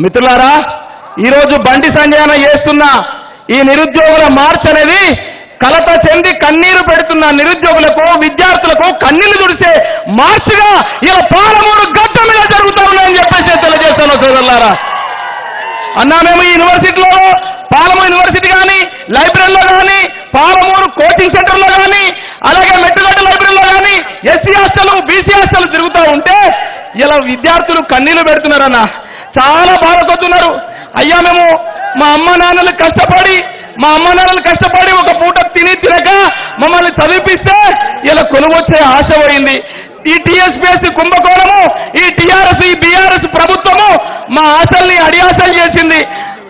మిత్రులారా, ఈరోజు బండి సంజయన చేస్తున్న ఈ నిరుద్యోగుల మార్చ్ అనేది కలత చెంది కన్నీరు పెడుతున్న నిరుద్యోగులకు విద్యార్థులకు కన్నీళ్లు తుడిచే మార్చిగా ఇలా పాలమూరు గడ్డ మీద జరుగుతా ఉన్నాయని చెప్పేసి తెలియజేస్తాను సోదరులారా. అన్నా మేము ఈ యూనివర్సిటీలో పాలమూరు యూనివర్సిటీ కానీ లైబ్రరీలో కానీ పాలమూరు కోచింగ్ సెంటర్లో కానీ అలాగే మెట్టుగడ్డ లైబ్రరీలో కానీ ఎస్సీ హాస్టల్ బీసీ హాస్టల్ తిరుగుతూ ఉంటే ఇలా విద్యార్థులు కన్నీళ్లు పెడుతున్నారన్న, చాలా బాధపడుతున్నారు. అయ్యా మేము మా అమ్మ నాన్నలు కష్టపడి ఒక పూట తినక మమ్మల్ని చదివిపిస్తే ఇలా కొనుగొచ్చే ఆశ పోయింది. ఈ టీఎస్పీఎస్సీ కుంభకోణము, ఈ టీఆర్ఎస్ ఈ బీఆర్ఎస్ ప్రభుత్వము మా ఆశల్ని అడియాసలు చేసింది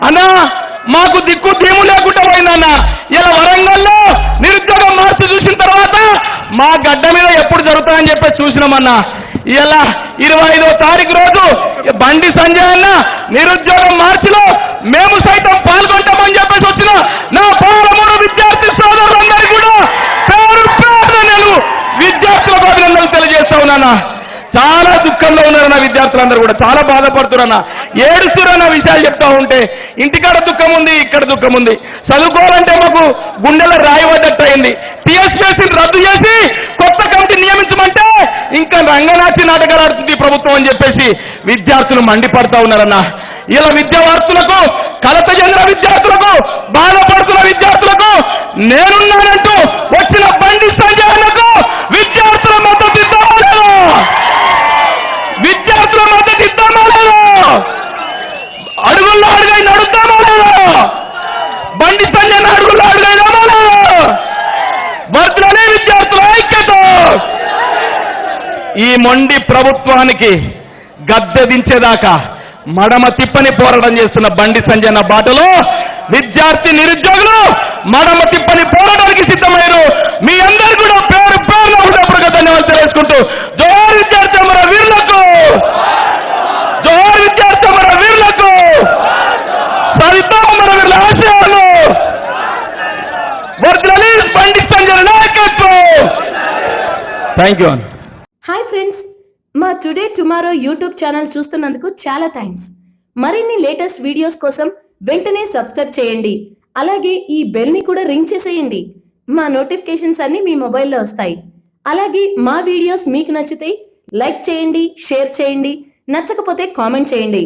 అన్నా. మాకు దిక్కు ధీము లేకుండా పోయిందన్న. ఇలా వరంగల్లో నిరుద్యోగం మార్చి చూసిన తర్వాత మా గడ్డ మీద ఎప్పుడు జరుగుతాయని చెప్పి చూసినామన్నా. ఇలా 25వ తారీఖు రోజు బండి సంజయ్ అన్న నిరుద్యోగం మార్చిలో మేము సైతం పాల్గొంటామని చెప్పేసి వచ్చిన నా పాలమూరు విద్యార్థి సోదరులందరికీ కూడా పేరు పేరున నేను విద్యార్థులకు అభినందనలు తెలియజేస్తా ఉన్నానా. చాలా దుఃఖంలో ఉన్నారు నా విద్యార్థులందరూ కూడా, చాలా బాధపడుతున్నా, ఏడుస్తున్నా విషయాలు చెప్తా ఉంటే. ఇంటికాడ దుఃఖం ఉంది, ఇక్కడ దుఃఖం ఉంది. చదువుకోవాలంటే మాకు గుండెలో రాయబడ్డట్టు అయింది. టీఎస్పీఎస్సీని రద్దు చేసి కొత్త కమిటీ నియమించమంటే ఇంకా రంగనాచి నాటకాలు ఆడుతుంది ప్రభుత్వం అని చెప్పేసి విద్యార్థులు మండిపడతా ఉన్నారన్న. ఇలా విద్యార్థులకు కలత చెందిన విద్యార్థులకు బాధపడుతున్న విద్యార్థులకు నేనున్నానంటూ వచ్చిన బండి సంజయనకు విద్యార్థుల మద్దతు ఇద్దామా లేదు? విద్యార్థుల మద్దతు ఇద్దామా లేదు? అడుగుల్లో అడుగై నడుద్దామా లేదు? బండి సంజయ్ అడుగుల్లో అడుగైదామా లేదు? వర్ధలనే విద్యార్థుల ఐక్యత. ఈ మొండి ప్రభుత్వానికి గద్దె దించేదాకా మడమ తిప్పని పోరాటం చేస్తున్న బండి సంజయ్ బాటలో విద్యార్థి నిరుద్యోగులు మడమ తిప్పని పోరాటానికి సిద్ధమయ్యారు. మీ అందరూ కూడా పేరు పేరులో ఉన్నప్పుడు ధన్యవాదాలు తెలియజేసుకుంటూ జోహార్ విద్యార్థి అమర వీరులకు, జోహార్ విద్యార్థి అమర వీరులకు, సవితా అమర వీరుల ఆశయాలు వర్ధలనే బండి సంజయ్ నాయకత్వం. Thank you. హాయ్ ఫ్రెండ్స్, మా టుడే టుమారో యూట్యూబ్ ఛానల్ చూస్తున్నందుకు చాలా థ్యాంక్స్. మరిన్ని లేటెస్ట్ వీడియోస్ కోసం వెంటనే సబ్స్క్రైబ్ చేయండి. అలాగే ఈ బెల్ ని కూడా రింగ్ చేసేయండి. మా నోటిఫికేషన్స్ అన్ని మీ మొబైల్లో వస్తాయి. అలాగే మా వీడియోస్ మీకు నచ్చితే లైక్ చేయండి, షేర్ చేయండి, నచ్చకపోతే కామెంట్ చేయండి.